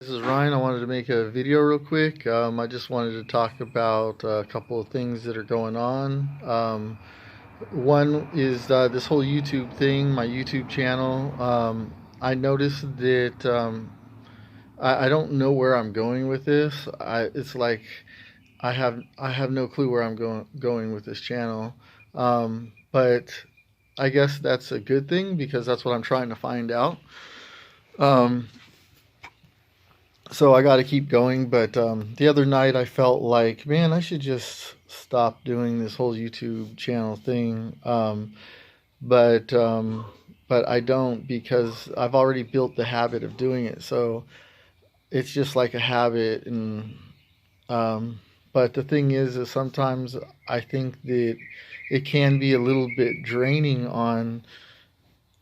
This is Ryan. I wanted to make a video real quick. I just wanted to talk about a couple of things that are going on. One is this whole YouTube thing, my YouTube channel. I noticed that I don't know where I'm going with this. It's like I have no clue where I'm going with this channel. But I guess that's a good thing because that's what I'm trying to find out. Um, so I got to keep going. But the other night I felt like, man, I should just stop doing this whole YouTube channel thing. But but I don't because I've already built the habit of doing it. So it's just like a habit. And but the thing is sometimes I think that it can be a little bit draining on.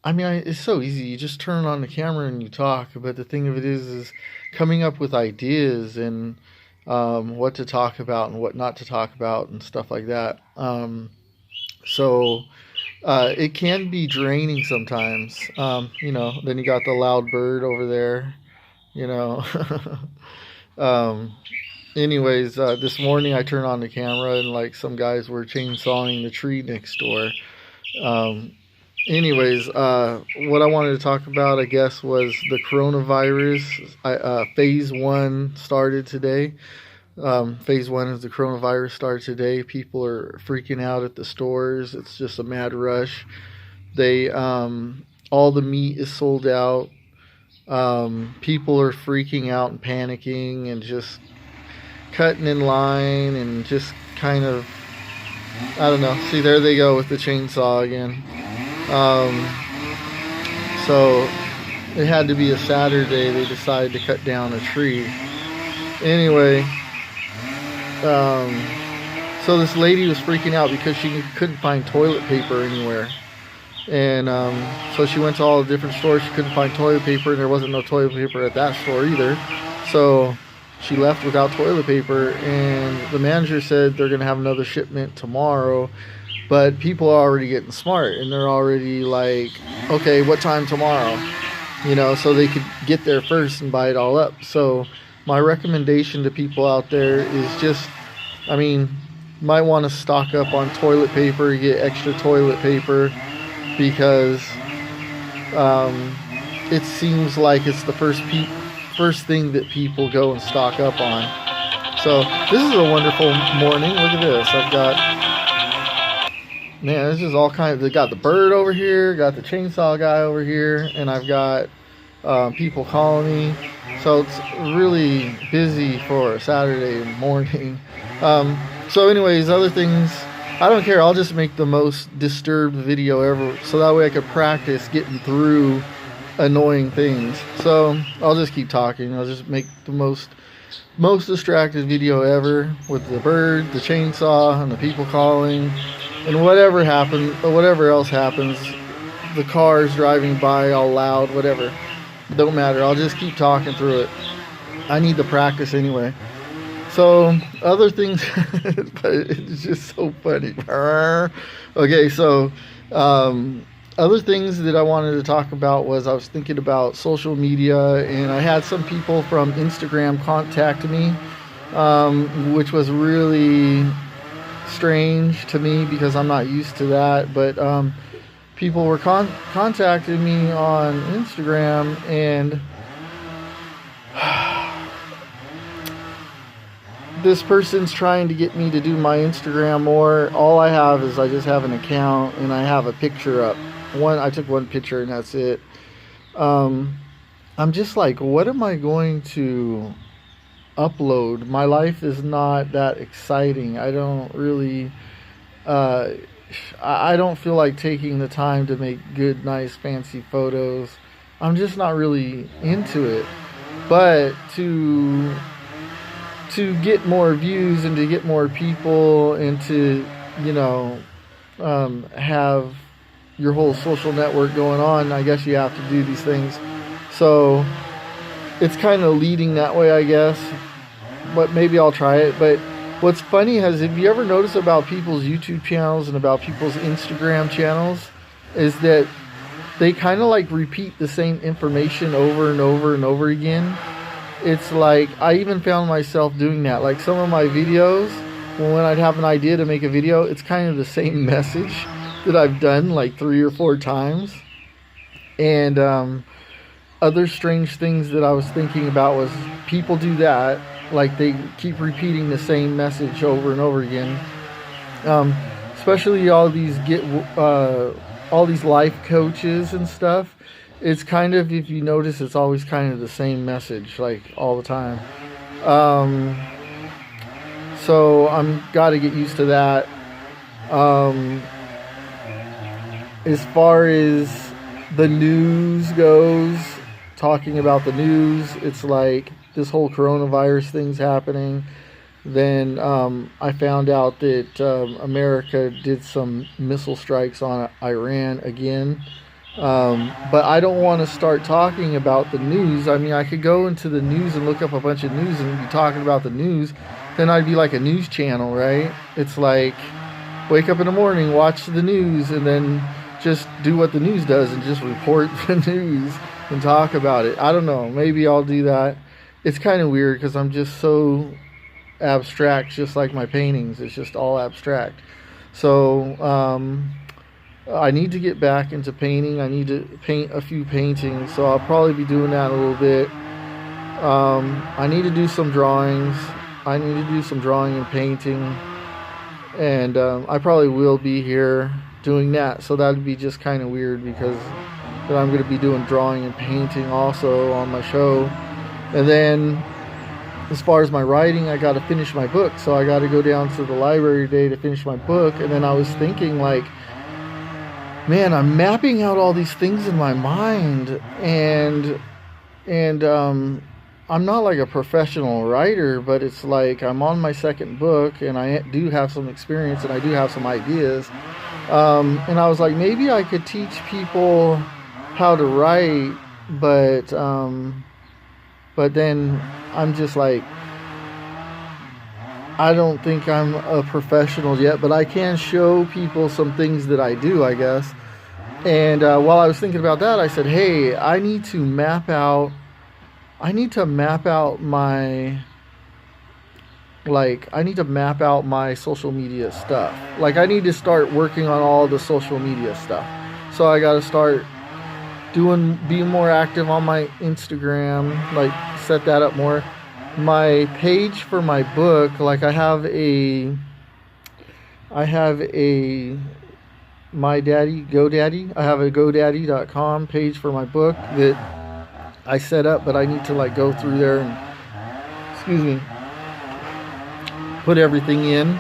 I mean, it's so easy. You just turn on the camera and you talk. But the thing of it is coming up with ideas and what to talk about and what not to talk about and stuff like that. So it can be draining sometimes. Then you got the loud bird over there. You know. um, Anyways, this morning I turned on the camera and like some guys were chainsawing the tree next door. Um, what I wanted to talk about, I guess, was the coronavirus. Phase one started today. Phase one is the coronavirus started today. People are freaking out at the stores. It's just a mad rush. All the meat is sold out. People are freaking out and panicking and just cutting in line and just kind of, I don't know. See, there they go with the chainsaw again. So it had to be a Saturday. They decided to cut down a tree. Anyway, so this lady was freaking out because she couldn't find toilet paper anywhere. And so she went to all the different stores. She couldn't find toilet paper, and there wasn't no toilet paper at that store either. So she left without toilet paper, and the manager said they're going to have another shipment tomorrow. But people are already getting smart, and they're already like, okay, what time tomorrow? So they could get there first and buy it all up. So my recommendation to people out there is just, might want to stock up on toilet paper, get extra toilet paper, because it seems like it's the first thing that people go and stock up on. So this is a wonderful morning. Look at this. I've got, man, this is all kinds. They got the bird over here, got the chainsaw guy over here, and I've got people calling me. So it's really busy for a Saturday morning. So anyways, other things, I don't care. I'll just make the most disturbed video ever, so that way I could practice getting through annoying things. So I'll just keep talking. I'll just make the most distracted video ever with the bird, the chainsaw, and the people calling, and whatever else happens, the cars driving by all loud, whatever, don't matter. I'll just keep talking through it. I need the practice anyway. So other things, but it's just so funny. Okay, so other things that I wanted to talk about was I was thinking about social media, and I had some people from Instagram contact me, which was really strange to me because I'm not used to that. But people were contacting me on Instagram, and this person's trying to get me to do my Instagram more. All I have is I just have an account and I have a picture up. I took one picture and that's it. I'm just like, what am I going to upload? My life is not that exciting. I don't really, I don't feel like taking the time to make good, nice, fancy photos. I'm just not really into it. But to get more views and to get more people and to, have your whole social network going on, I guess you have to do these things. So it's kind of leading that way, I guess. But maybe I'll try it. But what's funny is, if you ever notice about people's YouTube channels and about people's Instagram channels, is that they kind of like repeat the same information over and over and over again. it's like I even found myself doing that. Like some of my videos, when I'd have an idea to make a video, it's kind of the same message that I've done like 3 or 4 times. And other strange things that I was thinking about was people do that, like they keep repeating the same message over and over again. Especially all these life coaches and stuff. It's kind of, if you notice, it's always kind of the same message, like all the time. So I'm got to get used to that. As far as the news goes, talking about the news, it's like this whole coronavirus thing's happening. Then I found out that America did some missile strikes on Iran again. But I don't want to start talking about the news. I mean, I could go into the news and look up a bunch of news and be talking about the news. Then I'd be like a news channel, right? It's like, wake up in the morning, watch the news, and then just do what the news does and just report the news and talk about it. I don't know. Maybe I'll do that. It's kind of weird because I'm just so abstract, just like my paintings. It's just all abstract. So I need to get back into painting. I need to paint a few paintings, so I'll probably be doing that a little bit. I need to do some drawings. I need to do some drawing and painting, and I probably will be here doing that. So that'd be just kind of weird because then I'm going to be doing drawing and painting also on my show. And then as far as my writing, I got to finish my book, so I got to go down to the library today to finish my book. And then I was thinking, like, man, I'm mapping out all these things in my mind, and I'm not like a professional writer, but it's like I'm on my second book, and I do have some experience, and I do have some ideas. And I was like, maybe I could teach people how to write, but then I'm just like, I don't think I'm a professional yet, but I can show people some things that I do, I guess. And while I was thinking about that, I said, hey, I need to map out my social media stuff. Like, I need to start working on all the social media stuff. So I got to start being more active on my Instagram, like set that up more. My page for my book, like I have a my daddy GoDaddy. I have a GoDaddy.com page for my book that I set up, but I need to like go through there and put everything in.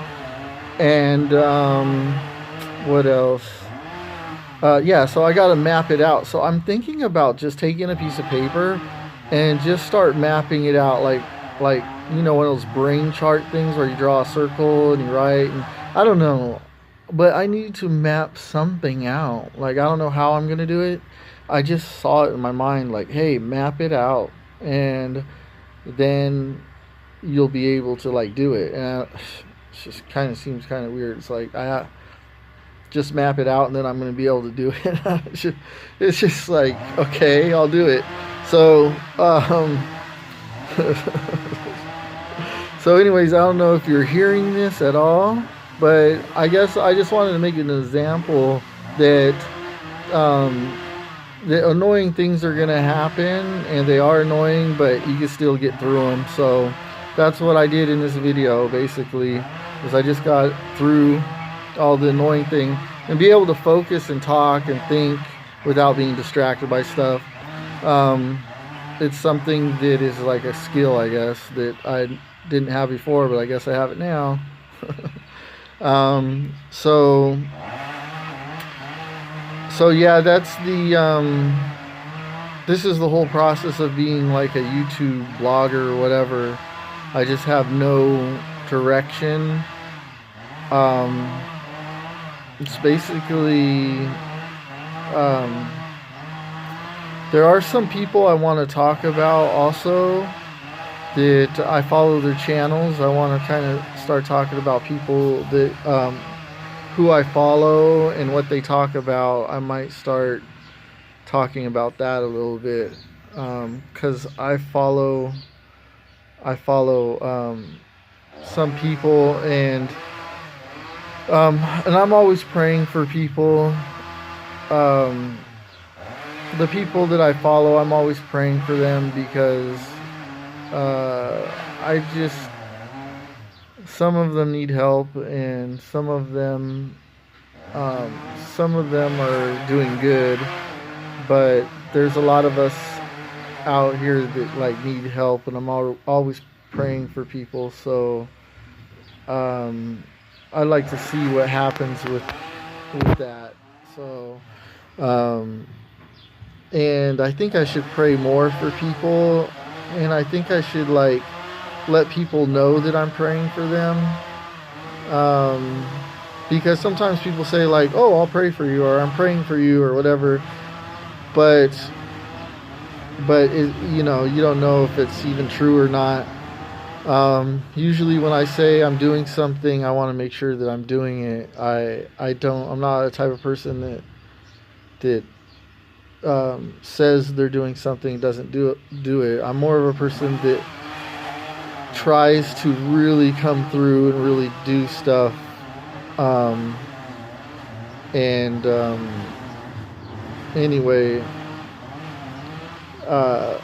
And what else? So I got to map it out. So I'm thinking about just taking a piece of paper and just start mapping it out, like you know, one of those brain chart things where you draw a circle and you write. And I don't know, but I need to map something out. Like, I don't know how I'm gonna do it. I just saw it in my mind, like, hey, map it out, and then you'll be able to like do it. And it just kind of seems kind of weird. It's like I just map it out and then I'm going to be able to do it. It's just like, okay, I'll do it. So so anyways, I don't know if you're hearing this at all, but I guess I just wanted to make an example that the annoying things are going to happen, and they are annoying, but you can still get through them. So that's what I did in this video, basically, is I just got through all the annoying thing and be able to focus and talk and think without being distracted by stuff. It's something that is like a skill, I guess, that I didn't have before, but I guess I have it now. So yeah, that's this is the whole process of being like a YouTube blogger or whatever. I just have no direction. It's basically, there are some people I want to talk about also that I follow their channels. I want to kind of start talking about people that who I follow and what they talk about. I might start talking about that a little bit, because I follow I follow some people, and I'm always praying for people. Um, the people that I follow, I'm always praying for them because I just some of them need help, and um, some of them are doing good, but there's a lot of us out here that like need help, and I'm always praying for people. So um, I'd like to see what happens with that. So um, and I think I should pray more for people, and I think I should like let people know that I'm praying for them. Um, because sometimes people say like, "Oh, I'll pray for you," or "I'm praying for you," or whatever, but you don't know if it's even true or not. Usually, when I say I'm doing something, I want to make sure that I'm doing it. I'm not a type of person that says they're doing something, doesn't do it. I'm more of a person that tries to really come through and really do stuff. Um, and Anyway, uh,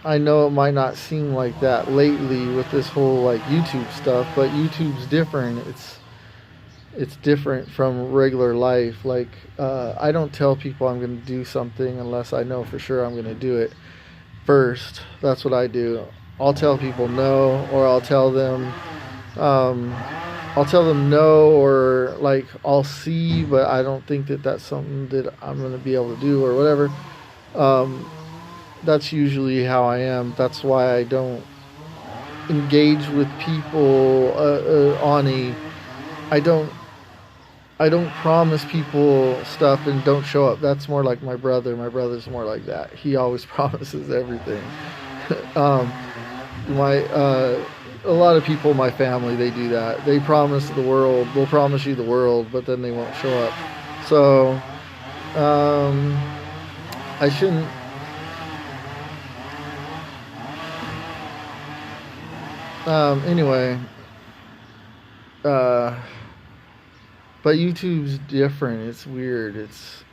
I know it might not seem like that lately with this whole like YouTube stuff, but YouTube's different. It's different from regular life. Like I don't tell people I'm going to do something unless I know for sure I'm going to do it first. That's what I do. I'll tell people no, or um, I'll tell them no, or like I'll see, but I don't think that that's something that I'm going to be able to do or whatever. Um, that's usually how I am. That's why I don't engage with people on a. I don't. I don't promise people stuff and don't show up. That's more like my brother. My brother's more like that. He always promises everything. um, my A lot of people in my family, they do that. They promise the world. They'll promise you the world, but then they won't show up. So um, I shouldn't. Anyway, uh, but YouTube's different. It's weird. It's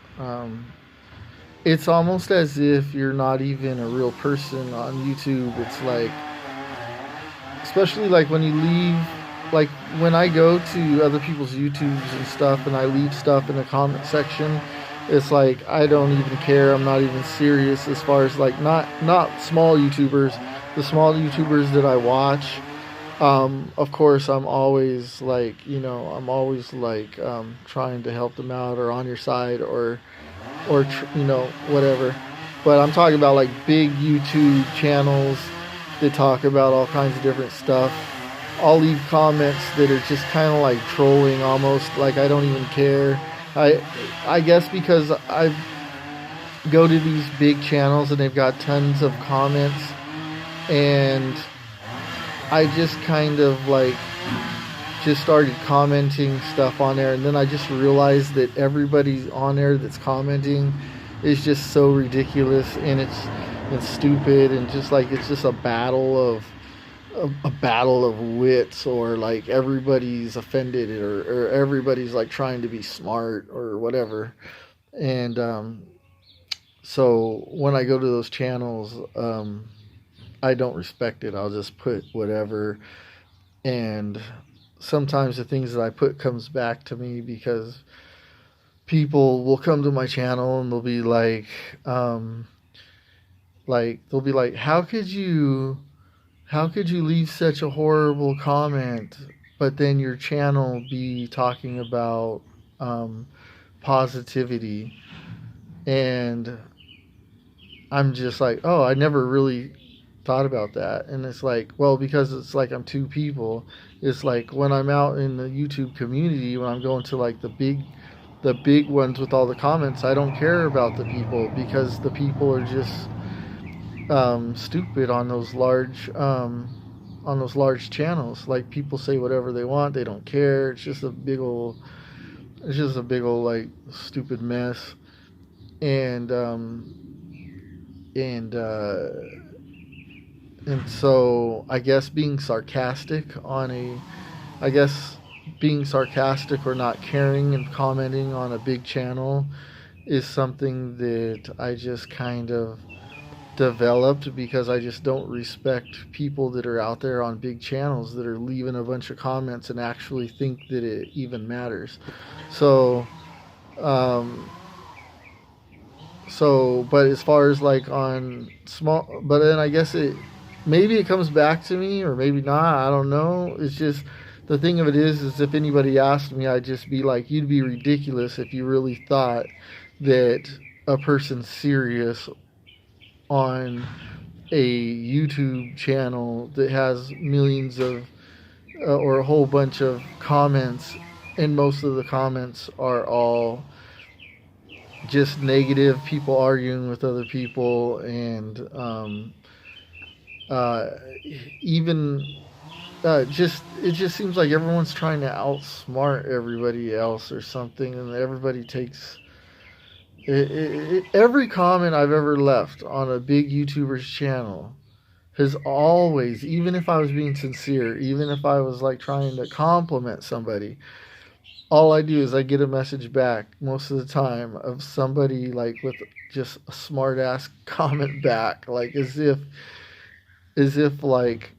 almost as if you're not even a real person on YouTube. It's like, especially like when you leave, like when I go to other people's YouTubes and stuff, and I leave stuff in the comment section. It's like I don't even care. I'm not even serious as far as like not small YouTubers, the small YouTubers that I watch. Of course, I'm always like, trying to help them out or on your side or whatever. But I'm talking about like big YouTube channels that talk about all kinds of different stuff. I'll leave comments that are just kind of like trolling almost, like I don't even care. I guess because I go to these big channels and they've got tons of comments, and I just kind of like just started commenting stuff on there, and then I just realized that everybody on there that's commenting is just so ridiculous, and it's stupid, and just like it's just a battle of wits, or like everybody's offended, or everybody's like trying to be smart or whatever. And so when I go to those channels, I don't respect it. I'll just put whatever, and sometimes the things that I put comes back to me, because people will come to my channel and um, they'll be like, how could you leave such a horrible comment, but then your channel be talking about um, positivity? And I'm just like, oh, I never really thought about that. And it's like, well, because it's like I'm two people. It's like when I'm out in the YouTube community, when I'm going to like the big ones with all the comments, I don't care about the people, because the people are just stupid on those large channels. Like people say whatever they want, they don't care. It's just a big old like stupid mess. And and and so I guess being sarcastic on a, I guess being sarcastic or not caring and commenting on a big channel is something that I just kind of developed because I just don't respect people that are out there on big channels that are leaving a bunch of comments and actually think that it even matters. So, um, but as far as like on small, but then I guess maybe it comes back to me or maybe not. I don't know. It's just the thing of it is if anybody asked me, I'd just be like, you'd be ridiculous if you really thought that a person's serious on a YouTube channel that has millions of or a whole bunch of comments, and most of the comments are all just negative people arguing with other people, and uh, even just it just seems like everyone's trying to outsmart everybody else or something, and everybody takes every comment I've ever left on a big YouTuber's channel has always, even if I was being sincere, even if I was like trying to compliment somebody, all I do is I get a message back most of the time of somebody like with just a smart ass comment back, like as if like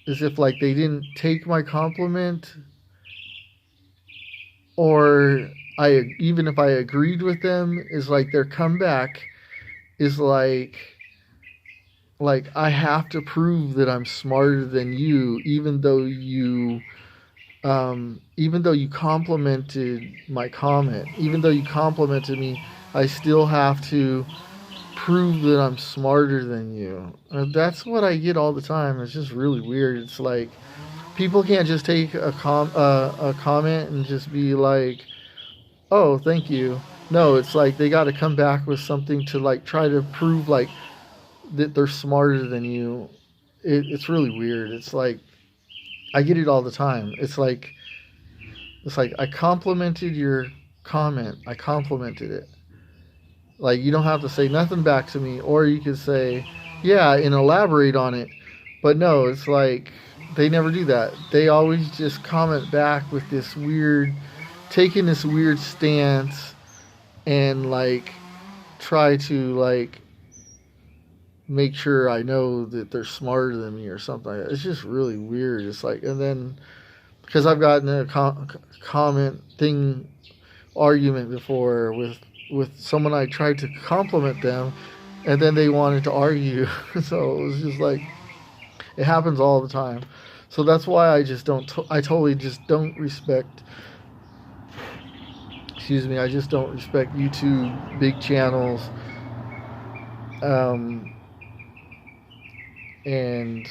as if like they didn't take my compliment, or I even if I agreed with them, is like their comeback is like I have to prove that I'm smarter than you, even though you complimented my comment, even though you complimented me, I still have to prove that I'm smarter than you. That's what I get all the time. It's just really weird. It's like people can't just take a comment and just be like, "Oh, thank you." No, it's like they got to come back with something to like try to prove like that they're smarter than you. It's really weird. It's like I get it all the time. It's like I complimented your comment. I complimented it. Like you don't have to say nothing back to me, or you could say, yeah, and elaborate on it. But no, it's like they never do that. They always just comment back with this weird, taking this weird stance and like try to like make sure I know that they're smarter than me or something like that. It's just really weird. It's like, and then because I've gotten a comment thing argument before with someone, I tried to compliment them, and then they wanted to argue. So it was just like it happens all the time. So that's why I just don't. I totally just don't respect. Excuse me. I just don't respect YouTube big channels. And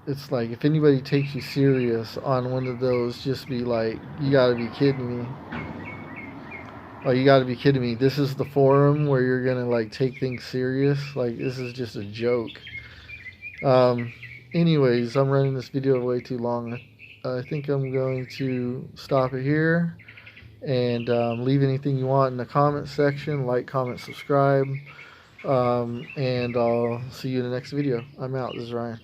it's like if anybody takes you serious on one of those, just be like, you gotta be kidding me. Oh, you gotta be kidding me. This is the forum where you're gonna like take things serious? Like this is just a joke. Anyways, I'm running this video way too long. I think I'm going to stop it here, and leave anything you want in the comment section. Like, comment, subscribe, and I'll see you in the next video. I'm out. This is Ryan.